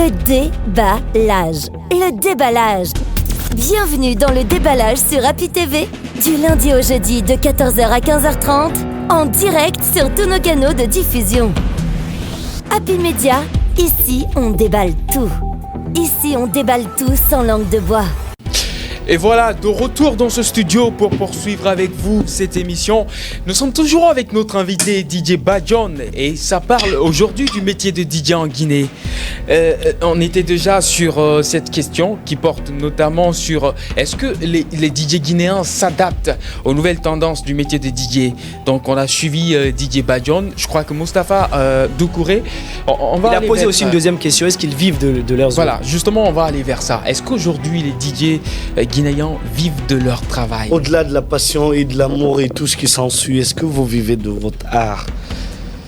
Le déballage. Le déballage. Bienvenue dans le déballage sur Happy TV. Du lundi au jeudi de 14h à 15h30. En direct sur tous nos canaux de diffusion. Happy Media, ici on déballe tout. Ici on déballe tout sans langue de bois. Et voilà, de retour dans ce studio pour poursuivre avec vous cette émission. Nous sommes toujours avec notre invité DJ Badjon et ça parle aujourd'hui du métier de DJ en Guinée. On était déjà sur cette question qui porte notamment sur est-ce que les DJ guinéens s'adaptent aux nouvelles tendances du métier de DJ. Donc on a suivi DJ Badjon, je crois que Mustapha Doucouré. Il a posé aussi une deuxième question, est-ce qu'ils vivent de leurs œuvres? Voilà, justement on va aller vers ça. Est-ce qu'aujourd'hui les DJ guinéens vivent de leur travail? Au-delà de la passion et de l'amour et tout ce qui s'ensuit, est-ce que vous vivez de votre art?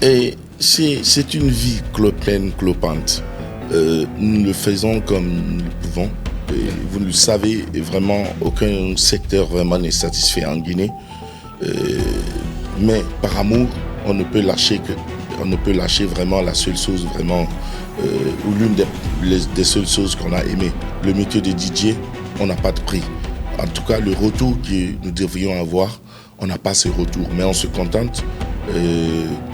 Et c'est une vie pleine, clopante. Nous le faisons comme nous le pouvons. Et vous le savez, vraiment, aucun secteur vraiment n'est satisfait en Guinée. Mais par amour, on ne peut lâcher vraiment la seule chose vraiment, ou l'une des seules choses qu'on a aimé. Le métier de DJ, on n'a pas de prix. En tout cas, le retour que nous devrions avoir, on n'a pas ce retour, mais on se contente.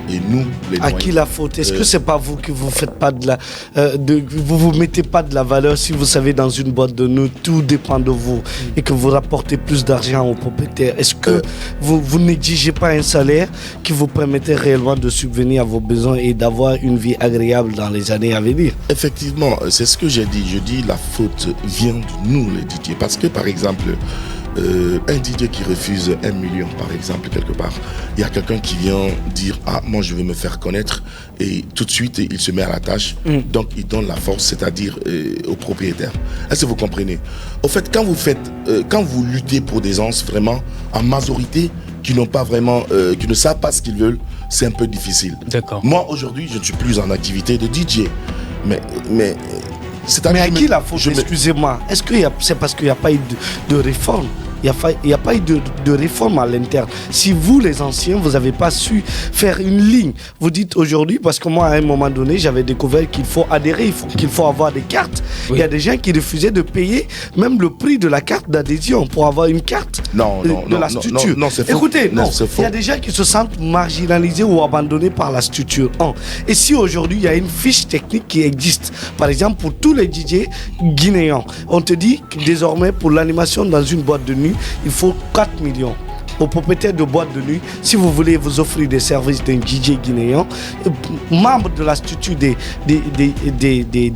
Et nous, les à qui la faute? Est-ce que c'est pas vous qui vous faites pas vous mettez pas de la valeur si vous savez dans une boîte de nuit tout dépend de vous et que vous rapportez plus d'argent aux propriétaires? Est-ce que vous n'exigez pas un salaire qui vous permettait réellement de subvenir à vos besoins et d'avoir une vie agréable dans les années à venir? Effectivement, c'est ce que j'ai dit. Je dis la faute vient de nous les DJ parce que par exemple. Un DJ qui refuse 1 million par exemple quelque part, il y a quelqu'un qui vient dire ah moi je veux me faire connaître et tout de suite il se met à la tâche, donc il donne la force, c'est-à-dire au propriétaire. Est-ce que vous comprenez? Au fait quand vous luttez pour des gens vraiment en majorité qui n'ont pas vraiment, qui ne savent pas ce qu'ils veulent, c'est un peu difficile. D'accord. Moi aujourd'hui je ne suis plus en activité de DJ, mais à qui la faute? Excusez-moi. Est-ce que c'est parce qu'il n'y a pas eu de réforme? Il n'y a pas eu de réforme à l'interne. Si vous, les anciens, vous n'avez pas su faire une ligne, vous dites aujourd'hui, parce que moi, à un moment donné, j'avais découvert qu'il faut adhérer, qu'il faut avoir des cartes. Oui. Il y a des gens qui refusaient de payer même le prix de la carte d'adhésion pour avoir une carte de la structure. Non, c'est faux. Écoutez, il y a des gens qui se sentent marginalisés ou abandonnés par la structure. Et si aujourd'hui, il y a une fiche technique qui existe, par exemple, pour tous les DJ guinéens, on te dit que désormais, pour l'animation dans une boîte de nuit, il faut 4 millions. Aux propriétaires de boîtes de nuit, si vous voulez vous offrir des services d'un DJ guinéen, membre de la structure des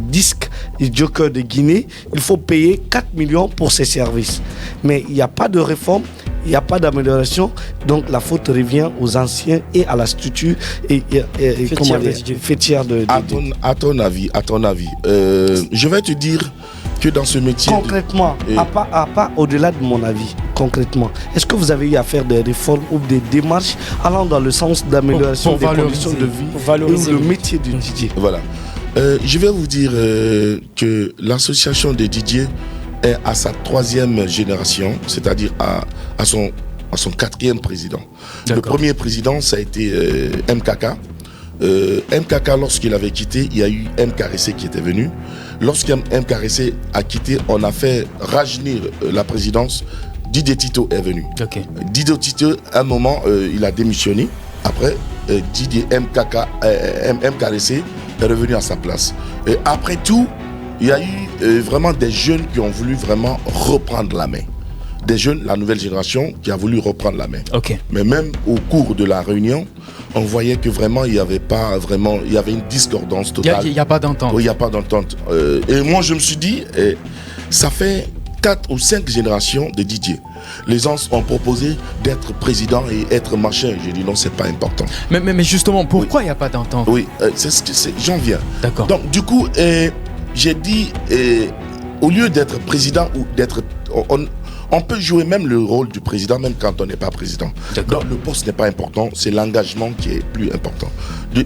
disques et jokers de Guinée, il faut payer 4 millions pour ces services. Mais il n'y a pas de réforme, il n'y a pas d'amélioration, donc la faute revient aux anciens et à la structure fêtière de à ton avis, je vais te dire que dans ce métier... Concrètement, à pas au-delà de mon avis, concrètement, est-ce que vous avez eu à faire des réformes ou des démarches allant dans le sens d'amélioration des conditions de vie ou le métier du DJ? Voilà. Je vais vous dire que l'association des DJ est à sa 3e génération, c'est-à-dire à son 4e président. D'accord. Le premier président, ça a été MKK. MKK, lorsqu'il avait quitté, il y a eu MKRC qui était venu. Lorsqu'MKRC a quitté, on a fait rajeunir la présidence. Didier Tito est venu. Okay. Didier Tito, à un moment, il a démissionné. Après, Didier MKRC est revenu à sa place. Et après tout, il y a eu vraiment des jeunes qui ont voulu vraiment reprendre la main. Des jeunes, la nouvelle génération, qui a voulu reprendre la main. Okay. Mais même au cours de la réunion, on voyait que vraiment, il y avait une discordance totale. Il n'y a pas d'entente. Oui, il n'y a pas d'entente. Et moi, je me suis dit, ça fait 4 ou 5 générations de DJ. Les gens ont proposé d'être président et être machin. J'ai dit non, c'est pas important. Mais justement, pourquoi il n'y a pas d'entente? Oui, j'en viens. D'accord. Donc, du coup, j'ai dit, au lieu d'être président ou d'être... On peut jouer même le rôle du président, même quand on n'est pas président. Donc le poste n'est pas important, c'est l'engagement qui est plus important.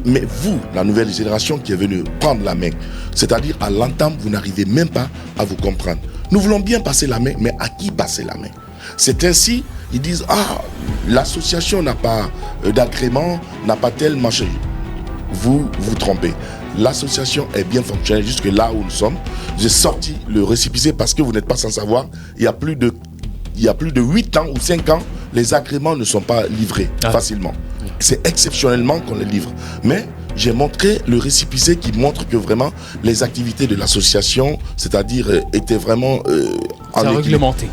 Mais vous, la nouvelle génération qui est venue prendre la main, c'est-à-dire à l'entame, vous n'arrivez même pas à vous comprendre. Nous voulons bien passer la main, mais à qui passer la main? C'est ainsi, ils disent, l'association n'a pas d'agrément, n'a pas tel machin. vous vous trompez. L'association est bien fonctionnelle jusque là où nous sommes. J'ai sorti le récépissé parce que vous n'êtes pas sans savoir, il y a plus de 8 ans ou 5 ans, les agréments ne sont pas livrés facilement. C'est exceptionnellement qu'on les livre. Mais j'ai montré le récépissé qui montre que vraiment les activités de l'association, c'est-à-dire étaient vraiment réglementées.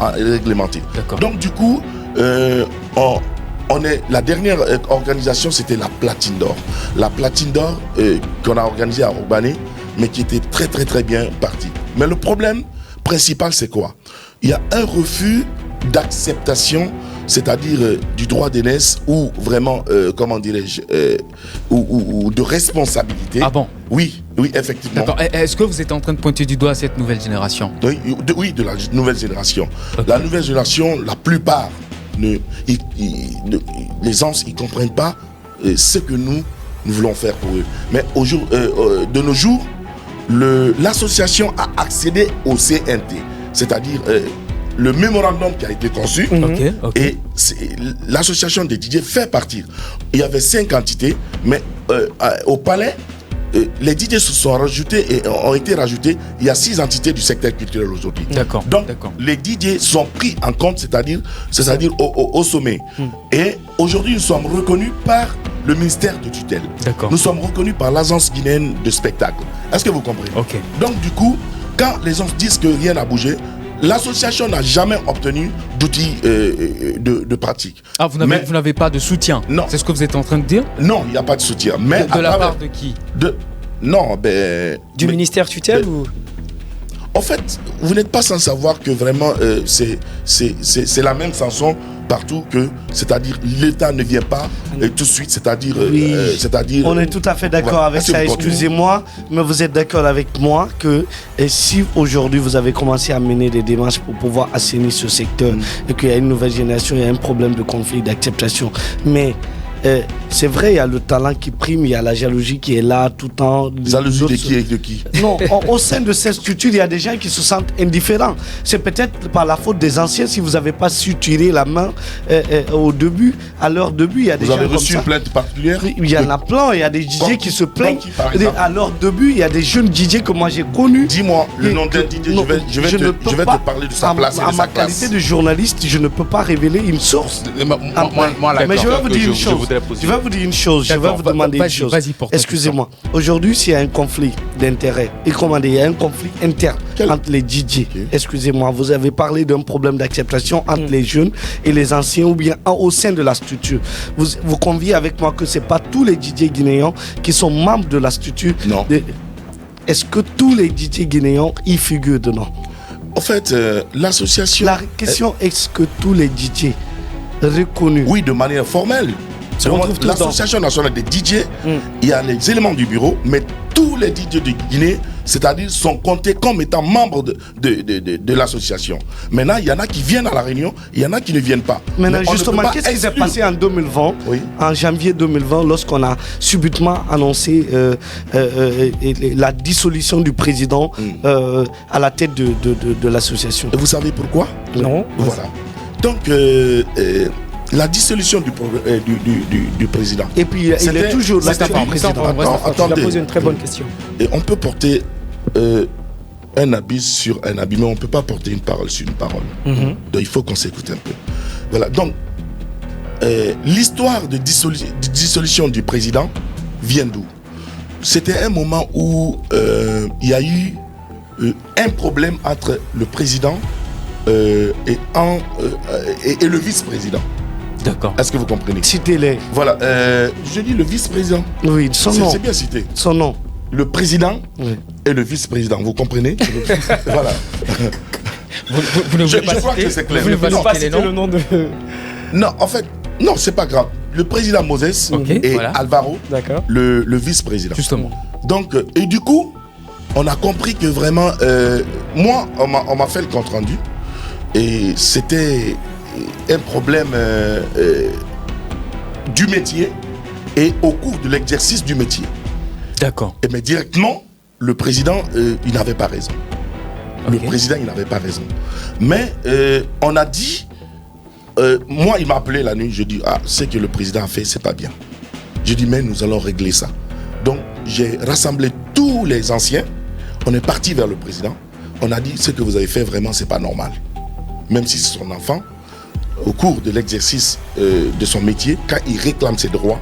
D'accord. Donc du coup, la dernière organisation, c'était la Platine d'Or. La Platine d'Or qu'on a organisée à Orbané, mais qui était très très très bien partie. Mais le problème principal, c'est quoi? Il y a un refus d'acceptation, c'est-à-dire du droit d'aînesse ou vraiment, comment dirais-je, ou de responsabilité. Ah bon? Oui, effectivement. D'accord. Est-ce que vous êtes en train de pointer du doigt cette nouvelle génération? Oui, de la nouvelle génération. Okay. La nouvelle génération, la plupart, les gens, ils ne comprennent pas ce que nous voulons faire pour eux. Mais de nos jours, l'association a accédé au CNT, c'est-à-dire le mémorandum qui a été conçu. Et l'association des DJ fait partir. Il y avait 5 entités, mais au palais, les DJ se sont rajoutés et ont été rajoutés. Il y a 6 entités du secteur culturel aujourd'hui. D'accord. Donc, les DJ sont pris en compte, c'est-à-dire au sommet. Et aujourd'hui, nous sommes reconnus par le ministère de tutelle. Nous sommes reconnus par l'agence guinéenne de spectacle. Est-ce que vous comprenez? Donc, du coup, quand les gens disent que rien n'a bougé, l'association n'a jamais obtenu d'outils de pratique. Ah, vous n'avez pas de soutien? Non. C'est ce que vous êtes en train de dire? Non, il n'y a pas de soutien. Mais de la part de qui? Du ministère tutelle ou? En fait, vous n'êtes pas sans savoir que vraiment c'est la même chanson partout, c'est-à-dire l'État ne vient pas tout de suite, c'est-à-dire on est tout à fait d'accord avec ça. Excusez-moi, mais vous êtes d'accord avec moi que si aujourd'hui vous avez commencé à mener des démarches pour pouvoir assainir ce secteur et qu'il y a une nouvelle génération, il y a un problème de conflit, d'acceptation, mais c'est vrai, il y a le talent qui prime, il y a la jalousie qui est là tout le temps. Jalousie de qui et de qui? Non, au sein de cette structure, il y a des gens qui se sentent indifférents. C'est peut-être par la faute des anciens si vous n'avez pas su tirer la main au début. À leur début, il y a des gens comme ça. Vous avez reçu une plainte particulière? Il y en a plein, il y a des DJ qui se plaignent. À leur début, il y a des jeunes DJ que moi j'ai connus. Dis-moi le nom d'un DJ, je vais te parler de sa place et de sa classe. À ma qualité de journaliste, je ne peux pas révéler une source. Mais je vais vous dire une chose. Je vais vous dire une chose, je vais vous demander une chose. Excusez-moi. Aujourd'hui, s'il y a un conflit d'intérêt, et comment dire, il y a un conflit interne entre les DJ. Excusez-moi, vous avez parlé d'un problème d'acceptation entre les jeunes et les anciens ou bien au sein de la structure. Vous conviez avec moi que ce n'est pas tous les DJ guinéens qui sont membres de la structure. Non. Est-ce que tous les DJ guinéens y figurent dedans? En fait, l'association... La question, est-ce que tous les DJ reconnus... Oui, de manière formelle. L'association nationale des DJ, il y a les éléments du bureau, mais tous les DJ de Guinée, c'est-à-dire sont comptés comme étant membres de l'association. Maintenant, il y en a qui viennent à la réunion, il y en a qui ne viennent pas. Maintenant, justement, qu'est-ce qui s'est passé en 2020, en janvier 2020, lorsqu'on a subitement annoncé la dissolution du président à la tête de l'association? Et vous savez pourquoi? Non. Voilà. Donc, la dissolution du président. Et puis il est toujours là. Attendez. Tu as posé une très bonne question. Et on peut porter un habit sur un habit, mais on ne peut pas porter une parole sur une parole. Donc il faut qu'on s'écoute un peu. Voilà. Donc l'histoire de dissolution du président vient d'où? C'était un moment où il y a eu un problème entre le président et le vice-président. D'accord. Est-ce que vous comprenez? Citez-les. Voilà. Je dis le vice-président. Oui, son nom. C'est bien cité. Son nom. Le président et le vice-président. Vous comprenez? Voilà. Je crois que c'est clair. Vous ne voulez pas citer le nom de... Non, en fait, non, c'est pas grave. Le président Moses et Alvaro, le vice-président. Justement. Donc, et du coup, on a compris que vraiment, moi, on m'a fait le compte rendu. Et c'était un problème du métier et au cours de l'exercice du métier. D'accord. Mais directement, le président, il n'avait pas raison. Le président, il n'avait pas raison. Mais on a dit, moi, il m'a appelé la nuit, je dis, ce que le président a fait, c'est pas bien. Je dis, mais nous allons régler ça. Donc, j'ai rassemblé tous les anciens. On est parti vers le président. On a dit, ce que vous avez fait, vraiment, c'est pas normal. Même si c'est son enfant, au cours de l'exercice de son métier, quand il réclame ses droits,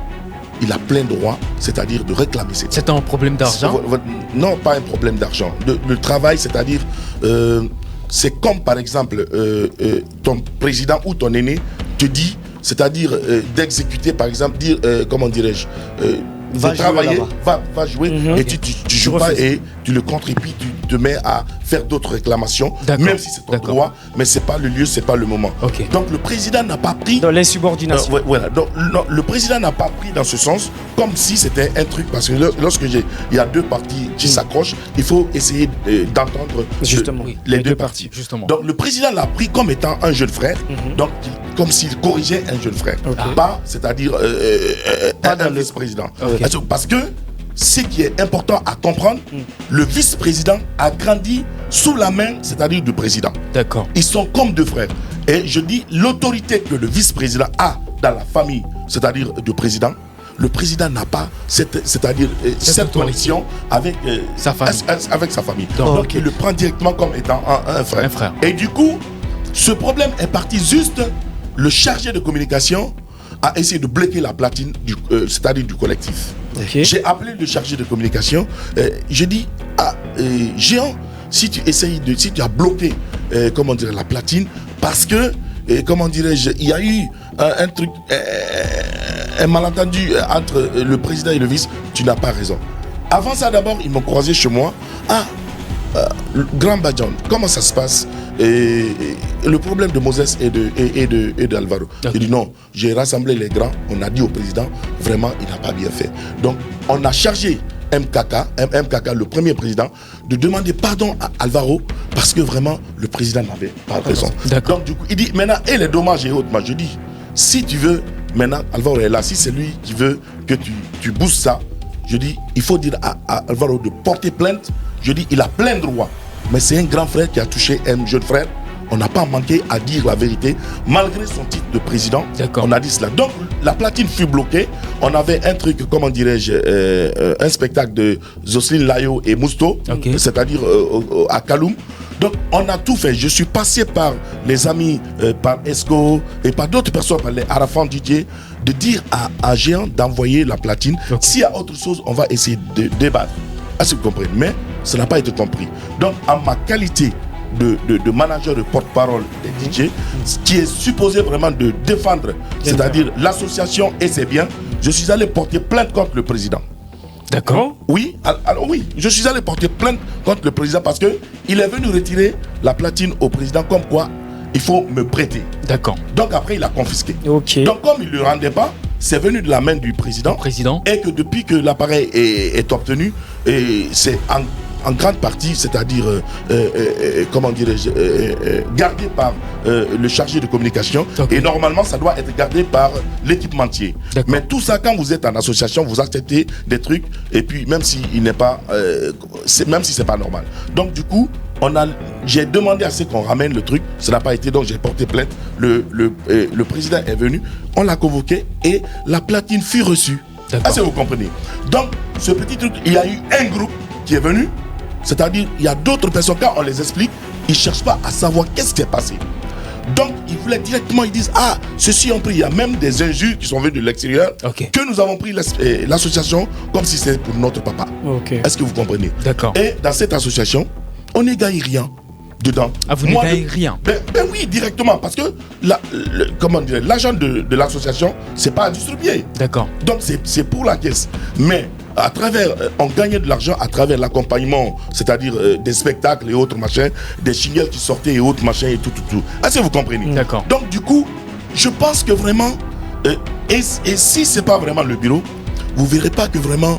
il a plein droit, c'est-à-dire de réclamer ses droits. C'est un problème d'argent? Non, pas un problème d'argent. Le travail, c'est-à-dire, c'est comme par exemple, ton président ou ton aîné te dit, c'est-à-dire d'exécuter, par exemple, dire, comment dirais-je, va travailler, va jouer, et tu joues pas et tu le contres et puis tu te mets à faire d'autres réclamations, même si c'est ton droit, mais c'est pas le lieu, c'est pas le moment. Donc le président n'a pas pris dans l'insubordination. Voilà. Donc le président n'a pas pris dans ce sens comme si c'était un truc, parce que lorsque il y a deux parties qui s'accrochent, il faut essayer d'entendre les deux parties. Donc le président l'a pris comme étant un jeune frère, donc comme s'il corrigeait un jeune frère, pas, c'est-à-dire un vice-président. Parce que ce qui est important à comprendre, le vice-président a grandi sous la main, c'est-à-dire du président. D'accord. Ils sont comme deux frères. Et je dis, l'autorité que le vice-président a dans la famille, c'est-à-dire du président, le président n'a pas cette connexion avec sa famille. Donc il le prend directement comme étant un frère. Et du coup, ce problème est parti juste, le chargé de communication a essayé de bloquer la platine, c'est-à-dire du collectif. J'ai appelé le chargé de communication, j'ai dit, Géant, si tu as bloqué la platine, parce que, il y a eu un truc, un malentendu entre le président et le vice, tu n'as pas raison. Avant ça, d'abord, ils m'ont croisé chez moi. Grand Badjan, comment ça se passe? Le problème de Moses et d'Alvaro. Il dit non, j'ai rassemblé les grands, on a dit au président, vraiment, il n'a pas bien fait. Donc, on a chargé MKK, le premier président, de demander pardon à Alvaro parce que vraiment, le président n'avait pas raison. Donc, du coup, il dit maintenant, et les dommages et autres, moi je dis, si tu veux, maintenant, Alvaro est là, si c'est lui qui veut que tu boostes ça, je dis, il faut dire à Alvaro de porter plainte. Je dis, il a plein de droits. Mais c'est un grand frère qui a touché un jeune frère. On n'a pas manqué à dire la vérité, malgré son titre de président. On a dit cela. Donc, la platine fut bloquée. On avait un truc, comment dirais-je, un spectacle de Jocelyne Layo et Mousto, c'est-à-dire à Kaloum. Donc, on a tout fait. Je suis passé par les amis, par Esco et par d'autres personnes, par les Arafan Didier, de dire à Géant d'envoyer la platine. S'il y a autre chose, on va essayer de débattre. Est-ce que vous comprenez? Mais ça n'a pas été compris. Donc, en ma qualité de manager, de porte-parole des DJ, qui est supposé vraiment de défendre, c'est-à-dire l'association et ses biens, je suis allé porter plainte contre le président. D'accord. Oui, alors oui, je suis allé porter plainte contre le président parce qu'il est venu retirer la platine au président comme quoi il faut me prêter. D'accord. Donc après, il a confisqué. Donc comme il ne le rendait pas, c'est venu de la main du président. Et que depuis que l'appareil est obtenu, c'est en grande partie, c'est-à-dire, comment dirais-je, gardé par le chargé de communication. Et normalement, ça doit être gardé par l'équipementier. Mais tout ça, quand vous êtes en association, vous acceptez des trucs, et puis même s'il n'est pas, même si c'est pas normal. Donc du coup, j'ai demandé à ce qu'on ramène le truc, ça n'a pas été, donc j'ai porté plainte. Le président est venu, on l'a convoqué et la platine fut reçue. Est-ce que vous comprenez? Donc, ce petit truc, il y a eu un groupe qui est venu, c'est-à-dire, il y a d'autres personnes, quand on les explique, ils ne cherchent pas à savoir qu'est-ce qui est passé. Donc, ils voulaient directement, ils disent, ceux-ci ont pris, il y a même des injures qui sont venues de l'extérieur, que nous avons pris l'association comme si c'était pour notre papa. Est-ce que vous comprenez? Et dans cette association, on ne gagne rien dedans. Vous ne gagnez rien? Ben oui, directement, parce que l'argent de l'association, c'est pas à distribuer. Donc c'est pour la caisse. Mais à travers, on gagnait de l'argent à travers l'accompagnement, c'est-à-dire des spectacles et autres machins, des singles qui sortaient et autres machins et tout. Est-ce que vous comprenez? Donc du coup, je pense que vraiment, et si c'est pas vraiment le bureau, vous verrez pas que vraiment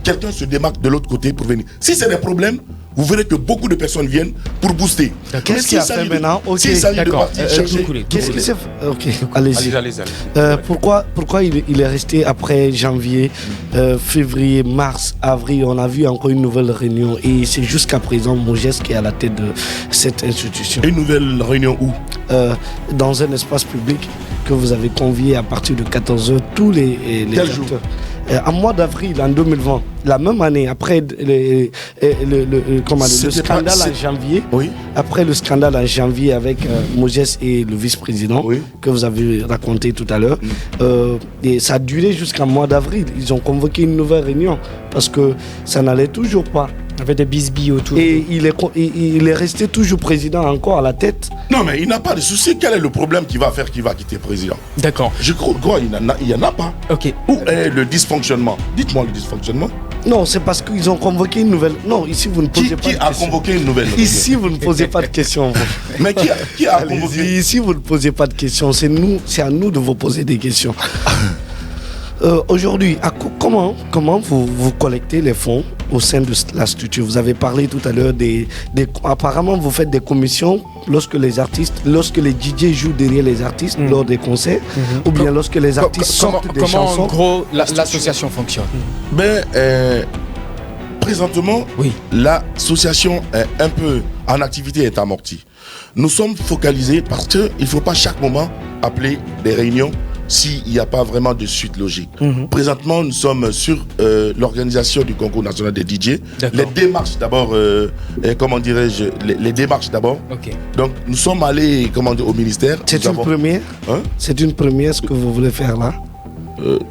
quelqu'un se démarque de l'autre côté pour venir. Si c'est des problèmes, vous verrez que beaucoup de personnes viennent pour booster. Qu'est-ce qu'il a fait maintenant? S'il s'agit de partir chercher... Qu'est-ce qu'il s'est fait? Ok, allez-y. Pourquoi il est resté après janvier, février, mars, avril? On a vu encore une nouvelle réunion et c'est jusqu'à présent Moses qui est à la tête de cette institution. Une nouvelle réunion où? Dans un espace public que vous avez convié à partir de 14h tous les acteurs. En mois d'avril, en 2020, la même année, après le scandale en janvier, après le scandale en janvier avec Moses et le vice-président, que vous avez raconté tout à l'heure, et ça a duré jusqu'en mois d'avril. Ils ont convoqué une nouvelle réunion parce que ça n'allait toujours pas. Avec des bisbilles autour. Et il est resté toujours président encore à la tête. Non, mais il n'a pas de souci. Quel est le problème qui va faire qu'il va quitter président? D'accord. Je crois qu'il n'y en a pas. Ok. Où est le dysfonctionnement? Dites-moi le dysfonctionnement. Non, c'est parce qu'ils ont convoqué une nouvelle. Non, ici vous ne posez pas de questions. Qui a convoqué une nouvelle? Ici vous ne posez pas de questions. Mais qui a convoqué? Ici vous ne posez pas de questions. C'est à nous de vous poser des questions. Aujourd'hui, comment vous collectez les fonds au sein de la structure? Vous avez parlé tout à l'heure apparemment vous faites des commissions lorsque les DJ jouent derrière les artistes lors des concerts, ou bien lorsque les artistes sortent des chansons. Comment en gros l'association fonctionne? Présentement, l'association est un peu en activité, est amortie. Nous sommes focalisés parce qu'il ne faut pas chaque moment appeler des réunions s'il n'y a pas vraiment de suite logique. Présentement, nous sommes sur l'organisation du concours national des DJ. Les démarches d'abord, comment dirais-je, les démarches d'abord. Donc, nous sommes allés au ministère. C'est une première C'est une première ce que vous voulez faire là?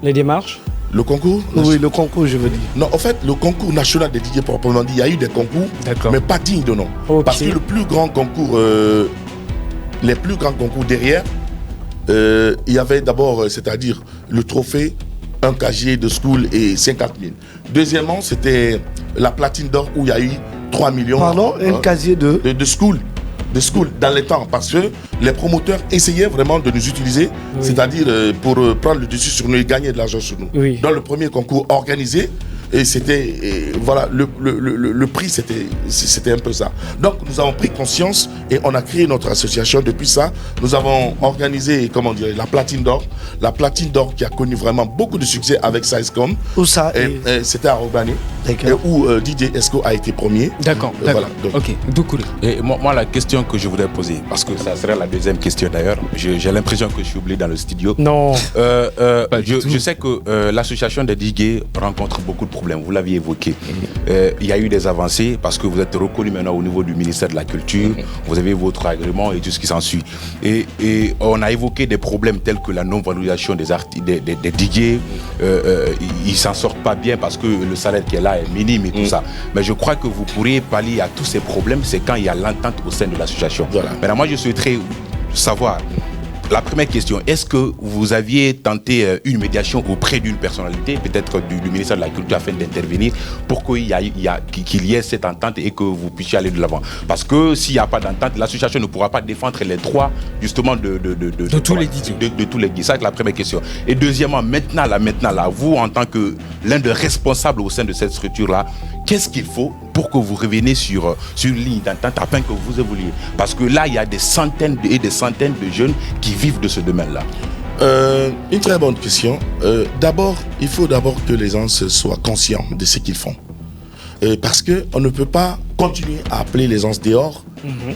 Les démarches? Le concours? Oui, le concours, je veux dire. Non, en fait, le concours national des DJ, proprement dit, il y a eu des concours, mais pas dignes de nom. Parce que le plus grand concours, les plus grands concours derrière, il y avait d'abord, c'est-à-dire le trophée, un casier de school et 50 000. Deuxièmement, c'était la platine d'or où il y a eu 3 millions. Pardon, un casier de school. De school dans les temps, parce que les promoteurs essayaient vraiment de nous utiliser, c'est-à-dire pour prendre le dessus sur nous et gagner de l'argent sur nous. Dans le premier concours organisé, et c'était, voilà, le prix, c'était un peu ça. Donc, nous avons pris conscience et on a créé notre association. Depuis ça, nous avons organisé, la platine d'or. La platine d'or qui a connu vraiment beaucoup de succès avec Sizecom. Où ça? C'était à Robané, où DJ Esco a été premier. D'accord. Voilà, ok. Et moi, la question que je voudrais poser, parce que ça serait la deuxième question d'ailleurs, j'ai l'impression que je suis oublié dans le studio. Non. Je sais que l'association des DJ rencontre beaucoup de problèmes. Vous l'aviez évoqué. Il y a eu des avancées parce que vous êtes reconnu maintenant au niveau du ministère de la Culture. Vous avez votre agrément et tout ce qui s'ensuit. Et on a évoqué des problèmes tels que la non-valorisation des DJ. Ils s'en sortent pas bien parce que le salaire qui est là est minime et tout ça. Mais je crois que vous pourriez pallier à tous ces problèmes, c'est quand il y a l'entente au sein de l'association. Maintenant, moi, je souhaiterais savoir. La première question, est-ce que vous aviez tenté une médiation auprès d'une personnalité, peut-être du ministère de la Culture, afin d'intervenir pour qu'il y ait cette entente et que vous puissiez aller de l'avant? Parce que s'il n'y a pas d'entente, l'association ne pourra pas défendre les droits justement de tous les DJ. De tous les DJ. Ça, c'est la première question. Et deuxièmement, maintenant là, vous, en tant que l'un des responsables au sein de cette structure-là, qu'est-ce qu'il faut pour que vous reveniez sur une ligne d'entente afin que vous évoluiez? Parce que là, il y a des centaines et des centaines de jeunes qui vivent de ce domaine-là. Une très bonne question. Il faut d'abord que les gens soient conscients de ce qu'ils font. Parce qu'on ne peut pas continuer à appeler les gens dehors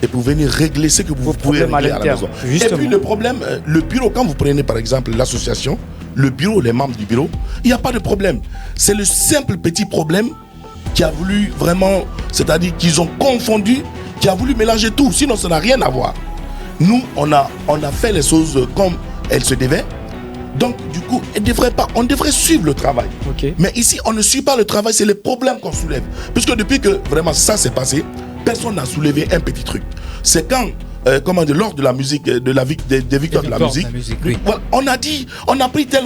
et pour venir régler ce que vous pouvez régler à la maison. Justement. Et puis le problème, le bureau, quand vous prenez par exemple l'association, le bureau, les membres du bureau, il n'y a pas de problème. C'est le simple petit problème qui a voulu vraiment, c'est-à-dire qu'ils ont confondu, qui a voulu mélanger tout, sinon ça n'a rien à voir. Nous, on a fait les choses comme elles se devaient. Donc, du coup, on devrait suivre le travail. Mais ici, on ne suit pas le travail, c'est les problèmes qu'on soulève. Puisque depuis que vraiment ça s'est passé, personne n'a soulevé un petit truc. C'est quand, lors de la musique, des victoires de la musique, voilà, on a pris tel.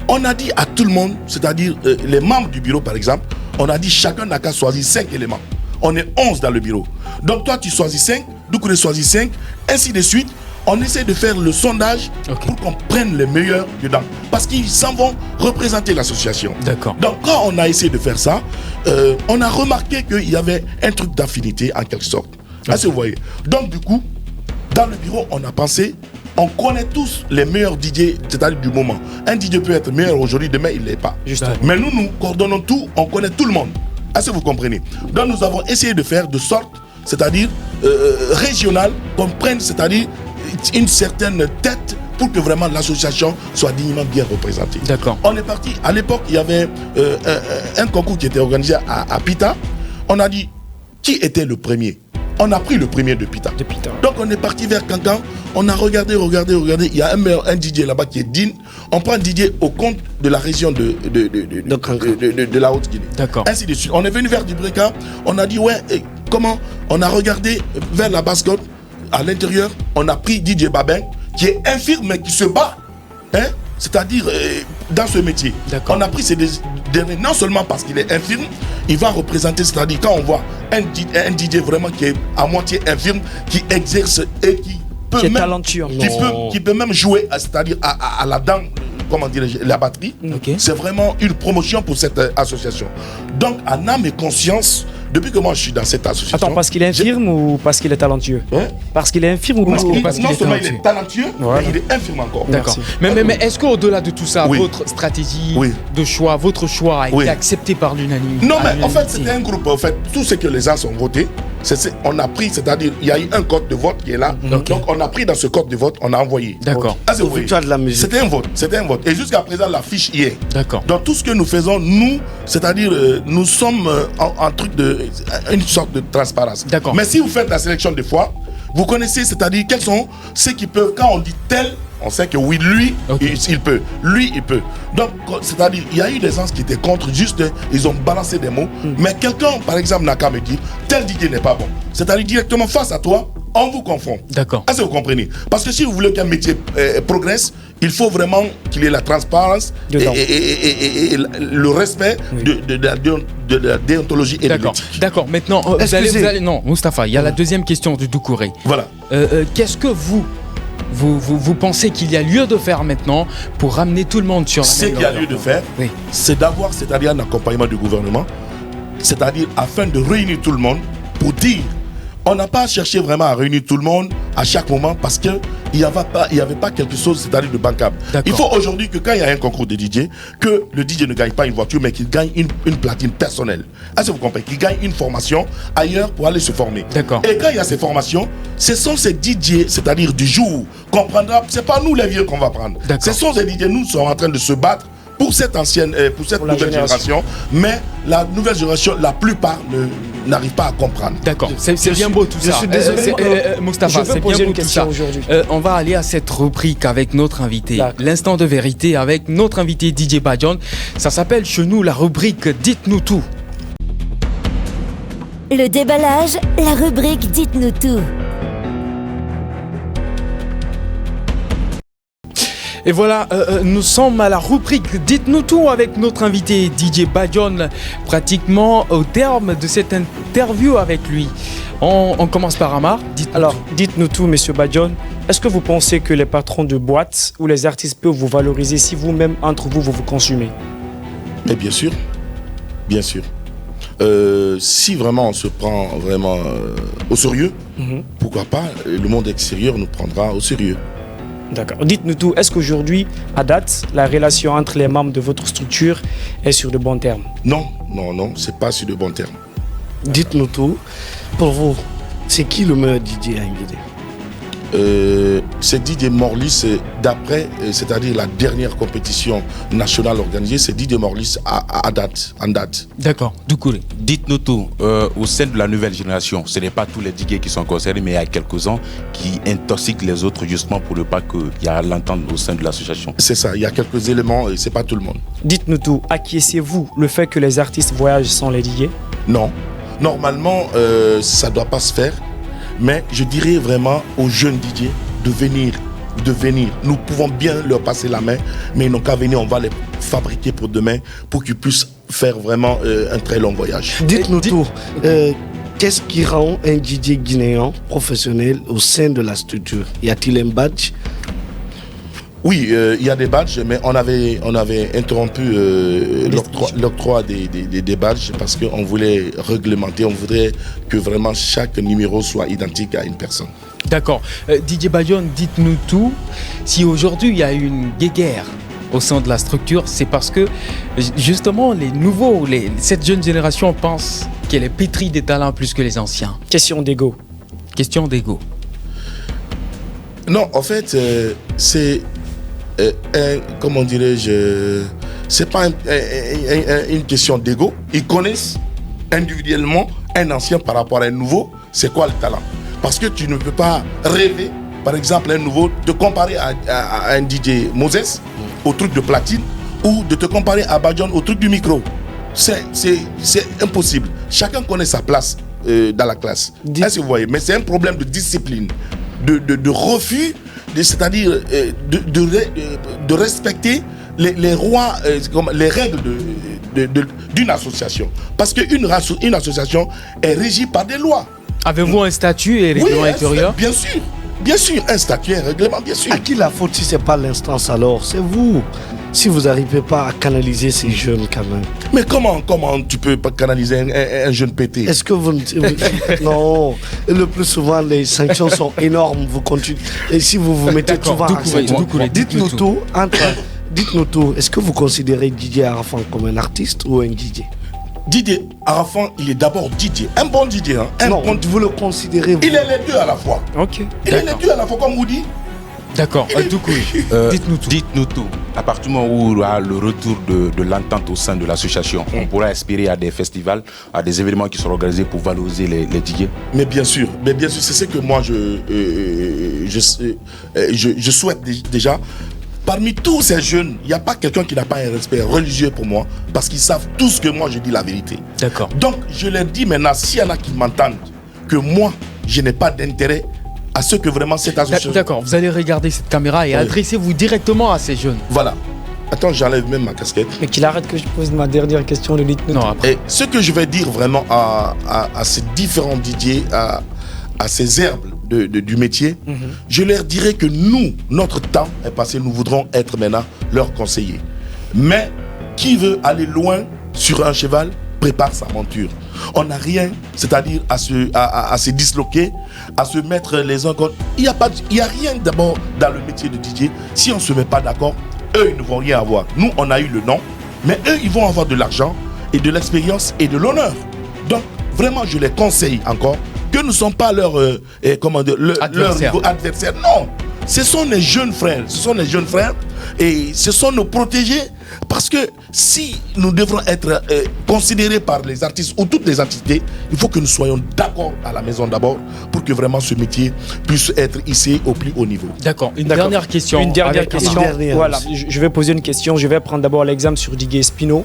On a dit à tout le monde, c'est-à-dire les membres du bureau par exemple, on a dit chacun n'a qu'à choisir 5 éléments. On est 11 dans le bureau. Donc toi tu choisis 5, Doucouré choisit 5, ainsi de suite. On essaie de faire le sondage pour qu'on prenne les meilleurs dedans. Parce qu'ils s'en vont représenter l'association. D'accord. Donc quand on a essayé de faire ça, on a remarqué qu'il y avait un truc d'affinité en quelque sorte. Vous voyez. Donc du coup, dans le bureau, on a pensé, on connaît tous les meilleurs DJ, c'est-à-dire du moment. Un DJ peut être meilleur aujourd'hui, demain il ne l'est pas. Mais nous coordonnons tout, on connaît tout le monde. Est-ce que vous comprenez? Donc nous avons essayé de faire de sorte, c'est-à-dire régionale, qu'on prenne, c'est-à-dire une certaine tête pour que vraiment l'association soit dignement bien représentée. D'accord. On est parti, à l'époque, il y avait un concours qui était organisé à Pita. On a dit, qui était le premier? On a pris le premier de Pita. Donc on est parti vers Cancan, on a regardé. Il y a un DJ là-bas qui est Dean. On prend DJ au compte de la région de la Haute-Guinée. D'accord. Ainsi de suite. On est venu vers Dubreka, on a dit comment? On a regardé vers la Basse-Côte, à l'intérieur, on a pris DJ Babin, qui est infirme mais qui se bat. Hein? C'est-à-dire dans ce métier. On a pris ces derniers, non seulement parce qu'il est infirme, il va représenter, c'est-à-dire quand on voit un DJ vraiment qui est à moitié infirme, qui exerce et qui peut qui est même, talentueux. qui peut même jouer, c'est-à-dire à la dent, comment dire, la batterie. Okay. C'est vraiment une promotion pour cette association. Donc, en âme et conscience, depuis que moi je suis dans cette association. Attends, parce qu'il est infirme ou parce qu'il est talentueux? Parce qu'il est infirme ou parce qu'il est talentueux? Non seulement il est talentueux, mais il est infirme encore. D'accord. Mais est-ce qu'au-delà de tout ça, votre stratégie de choix, votre choix a été accepté par l'unanimité? Non, mais en fait, c'était un groupe. En fait, tout ce que les gens ont voté, on a pris, c'est-à-dire, il y a eu un code de vote qui est là. Donc, on a pris dans ce code de vote, on a envoyé. D'accord. C'était un vote. Et jusqu'à présent, la fiche y est. D'accord. Dans tout ce que nous faisons, nous, c'est-à-dire, nous sommes en truc de une sorte de transparence. D'accord. Mais si vous faites la sélection des fois, vous connaissez, c'est-à-dire quels sont ceux qui peuvent, quand on dit tel, on sait que oui, lui, il peut. Lui, il peut. Donc, c'est-à-dire, il y a eu des gens qui étaient contre, juste, ils ont balancé des mots. Mais quelqu'un, par exemple, n'a qu'à me dire, tel DJ n'est pas bon. C'est-à-dire, directement face à toi, on vous confond. D'accord. Est-ce que vous comprenez? Parce que si vous voulez qu'un métier progresse, il faut vraiment qu'il y ait la transparence et le respect de la déontologie et de l'éthique. D'accord. Maintenant, vous allez... Non, Mustapha, il y a la deuxième question du Doucouré. Voilà. Qu'est-ce que vous pensez qu'il y a lieu de faire maintenant pour ramener tout le monde sur la même longueur? Ce qu'il y a lieu de faire, c'est d'avoir, c'est-à-dire un accompagnement du gouvernement, c'est-à-dire afin de réunir tout le monde pour dire, on n'a pas cherché vraiment à réunir tout le monde à chaque moment parce qu'il n'y avait pas quelque chose, c'est-à-dire de bancable. Il faut aujourd'hui que quand il y a un concours de DJ, que le DJ ne gagne pas une voiture, mais qu'il gagne une platine personnelle. Est-ce que vous comprenez? Qu'il gagne une formation ailleurs pour aller se former. D'accord. Et quand il y a ces formations, ce sont ces DJ, c'est-à-dire du jour, qu'on prendra, c'est pas nous les vieux qu'on va prendre. Ce sont ces DJ, nous sommes en train de se battre pour cette nouvelle génération, mais la nouvelle génération, la plupart n'arrivent pas à comprendre. D'accord, c'est bien beau tout ça. Je suis désolé, Mustapha, c'est bien beau tout ça. On va aller à cette rubrique avec notre invité, l'instant de vérité avec notre invité DJ Badjon. Ça s'appelle chez nous la rubrique Dites-nous tout. Le déballage, la rubrique Dites-nous tout. Et voilà, nous sommes à la rubrique Dites-nous tout avec notre invité DJ Badjon, pratiquement au terme de cette interview avec lui. On commence par Amar. Alors, dites-nous tout, monsieur Badjon. Est-ce que vous pensez que les patrons de boîtes ou les artistes peuvent vous valoriser si vous-même, entre vous, vous consumez? Mais bien sûr, bien sûr. Si vraiment on se prend vraiment au sérieux, pourquoi pas, le monde extérieur nous prendra au sérieux. D'accord. Dites-nous tout. Est-ce qu'aujourd'hui, à date, la relation entre les membres de votre structure est sur de bons termes? Non, c'est pas sur de bons termes. Dites-nous tout. Pour vous, c'est qui le meilleur DJ à Nguédé? C'est DJ Morlis, d'après, c'est-à-dire la dernière compétition nationale organisée, c'est DJ Morlis en date. D'accord, Doucouré. Dites-nous tout, au sein de la nouvelle génération, ce n'est pas tous les DJ qui sont concernés, mais il y a quelques-uns qui intoxiquent les autres justement pour ne pas qu'il y ait l'entente au sein de l'association. C'est ça, il y a quelques éléments et c'est pas tout le monde. Dites-nous tout, acquiescez-vous le fait que les artistes voyagent sans les DJ? Non, normalement, ça ne doit pas se faire. Mais je dirais vraiment aux jeunes DJ de venir. Nous pouvons bien leur passer la main, mais ils n'ont qu'à venir, on va les fabriquer pour demain pour qu'ils puissent faire vraiment un très long voyage. Dites-nous tout. Qu'est-ce qui rend un DJ guinéen professionnel au sein de la structure? Y a-t-il un badge? Oui, il y a des badges, mais on avait interrompu l'octroi des badges parce qu'on voulait réglementer, on voudrait que vraiment chaque numéro soit identique à une personne. D'accord. DJ Badjon, dites-nous tout. Si aujourd'hui il y a une guéguerre au sein de la structure, c'est parce que justement les nouveaux, cette jeune génération pense qu'elle est pétrie des talents plus que les anciens. Question d'ego. Question d'ego. Non, en fait, c'est comment dirais-je, c'est pas une question d'ego. Ils connaissent individuellement un ancien par rapport à un nouveau, c'est quoi le talent. Parce que tu ne peux pas rêver, par exemple, un nouveau, te comparer à un DJ Moses au truc de platine ou de te comparer à Badjon au truc du micro. C'est impossible. Chacun connaît sa place dans la classe. Est-ce que vous voyez? Mais c'est un problème de discipline, de refus, c'est-à-dire de respecter les rois, les règles d'une association. Parce qu'une association est régie par des lois. Avez-vous un statut et règlement intérieur? Bien sûr, un statut et un règlement, bien sûr. À qui la faute si ce n'est pas l'instance alors? C'est vous. Si vous n'arrivez pas à canaliser ces jeunes quand même. Mais comment tu peux pas canaliser un jeune pété? Est-ce que vous... Non. Le plus souvent, les sanctions sont énormes. Vous continuez. Et si vous vous mettez souvent à dites-nous tout. Dites-nous tout. Est-ce que vous considérez Didier Arafan comme un artiste ou un DJ? Didier Arafan, il est d'abord DJ. Un bon DJ. Vous le considérez... Il est les deux à la fois. Ok. Il est les deux à la fois, comme vous dites. D'accord. Dites-nous tout. Dites-nous tout. À partir du moment où il y aura le retour de l'entente au sein de l'association, on pourra aspirer à des festivals, à des événements qui seront organisés pour valoriser les DJ. Mais bien sûr, c'est ce que moi je souhaite déjà. Parmi tous ces jeunes, il n'y a pas quelqu'un qui n'a pas un respect religieux pour moi, parce qu'ils savent tous que moi je dis la vérité. D'accord. Donc je leur dis maintenant, s'il y en a qui m'entendent, que moi je n'ai pas d'intérêt à ce que vraiment cette association... D'accord, vous allez regarder cette caméra et adressez-vous directement à ces jeunes. Voilà. Attends, j'enlève même ma casquette. Mais qu'il arrête que je pose ma dernière question, le dites-nous. Non, après. Et ce que je vais dire vraiment à ces différents DJ, à ces herbes du métier, je leur dirai que nous, notre temps est passé, nous voudrons être maintenant leurs conseillers. Mais qui veut aller loin sur un cheval prépare sa monture. On n'a rien, c'est-à-dire à se disloquer, à se mettre les uns contre... Il n'y a rien d'abord dans le métier de DJ. Si on ne se met pas d'accord, eux, ils ne vont rien avoir. Nous, on a eu le nom, mais eux, ils vont avoir de l'argent et de l'expérience et de l'honneur. Donc, vraiment, je les conseille encore que nous ne sommes pas leur adversaire. Non, ce sont les jeunes frères. Et ce sont nos protégés. Parce que si nous devrons être considérés par les artistes ou toutes les entités, il faut que nous soyons d'accord à la maison d'abord pour que vraiment ce métier puisse être hissé au plus haut niveau. D'accord. Une dernière question. Voilà, je vais poser une question. Je vais prendre d'abord l'exemple sur Didier Espino,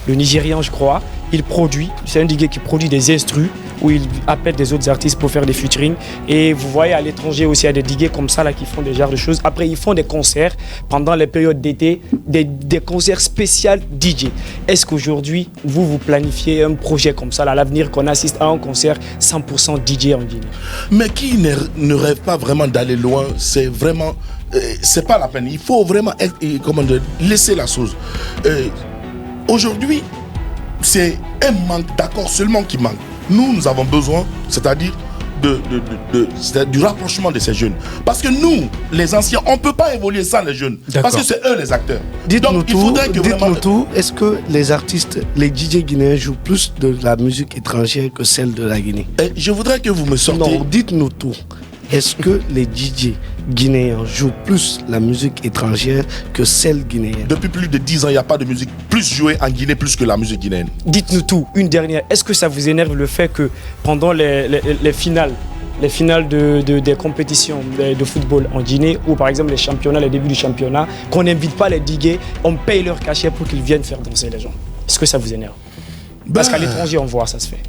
le Nigérian, je crois. Il produit, c'est un DJ qui produit des instrus où il appelle des autres artistes pour faire des featuring. Et vous voyez à l'étranger aussi, il y a des DJ comme ça là qui font des genres de choses. Après, ils font des concerts pendant les périodes d'été, des concerts spéciaux DJ. Est-ce qu'aujourd'hui, vous planifiez un projet comme ça, là, à l'avenir, qu'on assiste à un concert 100% DJ en Guinée? Mais qui ne rêve pas vraiment d'aller loin, c'est vraiment... c'est pas la peine. Il faut vraiment laisser la chose. Aujourd'hui, c'est un manque d'accord seulement qui manque. Nous avons besoin, c'est-à-dire du rapprochement de ces jeunes. Parce que nous, les anciens, on ne peut pas évoluer sans les jeunes. Parce que c'est eux les acteurs. Dites-nous tout, est-ce que les artistes, les DJ guinéens jouent plus de la musique étrangère que celle de la Guinée? Je voudrais que vous me sortiez... Non, dites-nous tout. Est-ce que les DJ guinéens jouent plus la musique étrangère que celle guinéenne? Depuis plus de 10 ans, il n'y a pas de musique plus jouée en Guinée plus que la musique guinéenne. Dites-nous tout, une dernière. Est-ce que ça vous énerve le fait que pendant les finales des compétitions de football en Guinée, ou par exemple les débuts du championnat, qu'on n'invite pas les DJ, on paye leur cachet pour qu'ils viennent faire danser les gens? Est-ce que ça vous énerve? Parce qu'à l'étranger, on voit, ça se fait.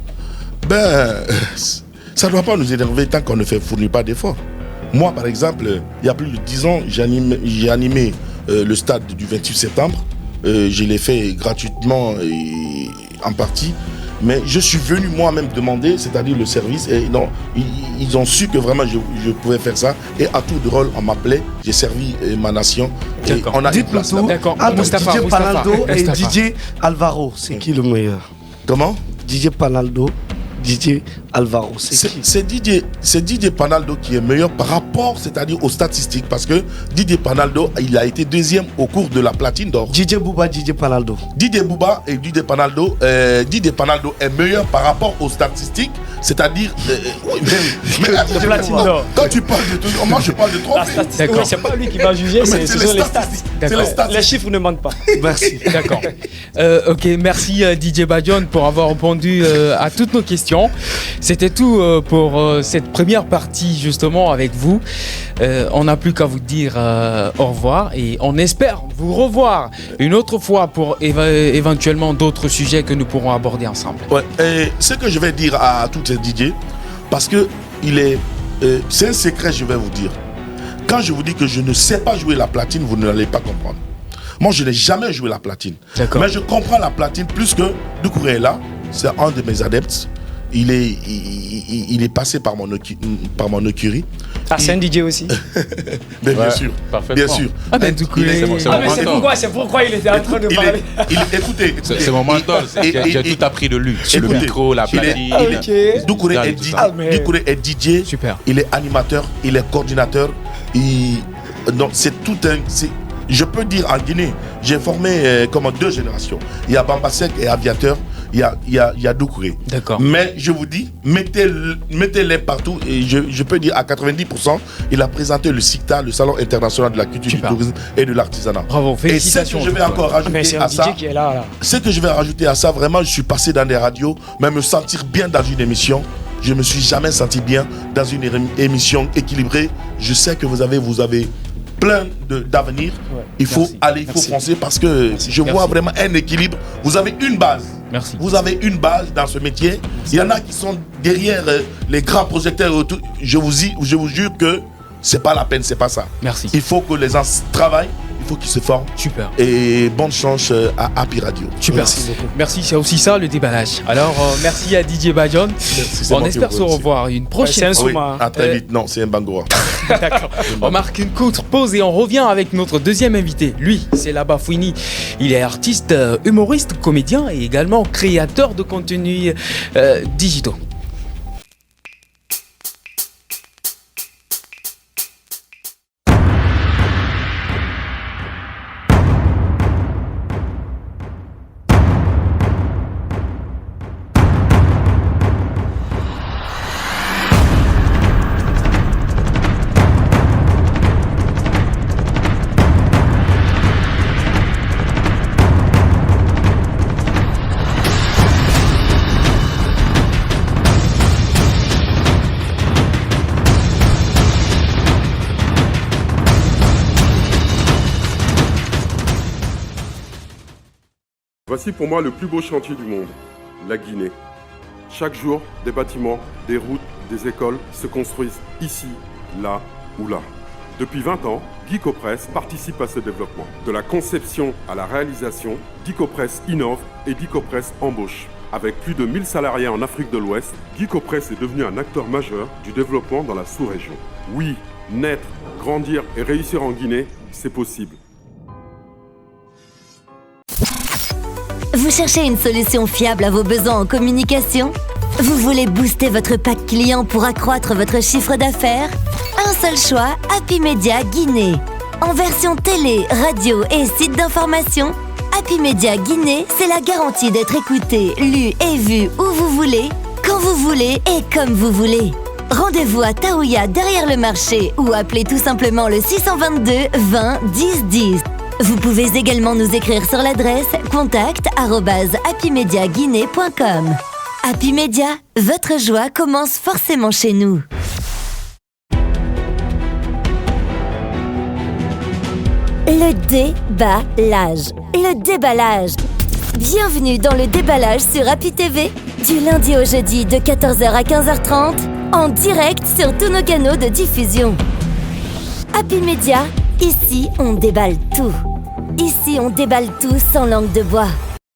Ça ne doit pas nous énerver tant qu'on ne fournit pas d'efforts. Moi, par exemple, il y a plus de 10 ans, j'ai animé le stade du 28 septembre. Je l'ai fait gratuitement et en partie. Mais je suis venu moi-même demander, c'est-à-dire le service. Et non, ils ont su que vraiment je pouvais faire ça. Et à tour de rôle, on m'appelait. J'ai servi ma nation. Et on a une place là-bas. D'accord. DJ Panaldo et DJ Alvaro, c'est qui le meilleur? Comment? DJ Panaldo, DJ Alvaro, c'est qui? C'est Didier Panaldo qui est meilleur par rapport, c'est-à-dire aux statistiques, parce que Didier Panaldo, il a été deuxième au cours de la platine d'or. Didier Bouba, Didier Panaldo. Didier Bouba et Didier Panaldo est meilleur par rapport aux statistiques, c'est-à-dire de platine d'or. Quand tu parles de tout, moi je parle de trois. D'accord. C'est pas lui qui va juger, ce sont les stats. D'accord. Les chiffres ne mentent pas. Merci. D'accord. Ok, merci DJ Badion pour avoir répondu à toutes nos questions. C'était tout pour cette première partie justement avec vous. On n'a plus qu'à vous dire au revoir et on espère vous revoir une autre fois pour éventuellement d'autres sujets que nous pourrons aborder ensemble. Ouais, et ce que je vais dire à tous les DJ, parce que c'est un secret, je vais vous dire. Quand je vous dis que je ne sais pas jouer la platine, vous n'allez pas comprendre. Moi, je n'ai jamais joué la platine. D'accord. Mais je comprends la platine plus que Doucouré est là. C'est un de mes adeptes. Il est passé par mon écurie. Ah, c'est un DJ aussi. Mais bien sûr. Parfaitement. Bien sûr. Ah ben Doucouré. C'est pourquoi il était en train de parler. Écoutez. C'est mon mentor. J'ai tout appris de lui. Le micro, la platine. Doucouré est DJ. Super. Il est animateur. Il est coordinateur. Donc c'est tout un. Je peux dire en Guinée, j'ai formé comme 2 générations. Il y a Bambasek et Aviateur. Il y a Doucouré. D'accord. Mais je vous dis, mettez-les partout. Et je peux dire à 90%, il a présenté le SICTA, le Salon international de la culture, Super. du tourisme et de l'artisanat. Bravo, félicitations. Et ce que je vais encore rajouter à ça, qui est là. ce que je vais rajouter à ça, vraiment, je suis passé dans des radios, mais me sentir bien dans une émission. Je me suis jamais senti bien dans une émission équilibrée. Je sais que vous avez plein d'avenir. Ouais, il faut aller, il faut foncer parce que je vois vraiment un équilibre. Vous avez une base. Merci. Vous avez une base dans ce métier. Il y en a qui sont derrière les grands projecteurs. Je vous jure que c'est pas la peine, c'est pas ça. Merci. Il faut que les gens travaillent. Il faut qu'ils se forment. Super. Et bonne chance à Happy Radio. Super. Merci beaucoup. Merci, c'est aussi ça le déballage. Alors, merci à DJ Badion. On espère se revoir une prochaine fois. Oui, à très vite. Non, c'est un Bangoura. D'accord. On marque une courte pause et on revient avec notre deuxième invité. Lui, c'est Laba Fouini. Il est artiste, humoriste, comédien et également créateur de contenus digitaux. Voici pour moi le plus beau chantier du monde, la Guinée. Chaque jour, des bâtiments, des routes, des écoles se construisent ici, là ou là. Depuis 20 ans, Guicopress participe à ce développement. De la conception à la réalisation, Guicopress innove et Guicopress embauche. Avec plus de 1000 salariés en Afrique de l'Ouest, Guicopress est devenu un acteur majeur du développement dans la sous-région. Oui, naître, grandir et réussir en Guinée, c'est possible. Vous cherchez une solution fiable à vos besoins en communication ? Vous voulez booster votre pack client pour accroître votre chiffre d'affaires ? Un seul choix, Happy Media Guinée. En version télé, radio et site d'information, Happy Media Guinée, c'est la garantie d'être écouté, lu et vu où vous voulez, quand vous voulez et comme vous voulez. Rendez-vous à Taouya derrière le marché ou appelez tout simplement le 622 20 10 10. Vous pouvez également nous écrire sur l'adresse contact@happymediaguinée.com. Happy Media, votre joie commence forcément chez nous. Le déballage. Le déballage. Bienvenue dans le déballage sur Happy TV. Du lundi au jeudi de 14h à 15h30, en direct sur tous nos canaux de diffusion. Happy Media, ici on déballe tout. Ici on déballe tout sans langue de bois.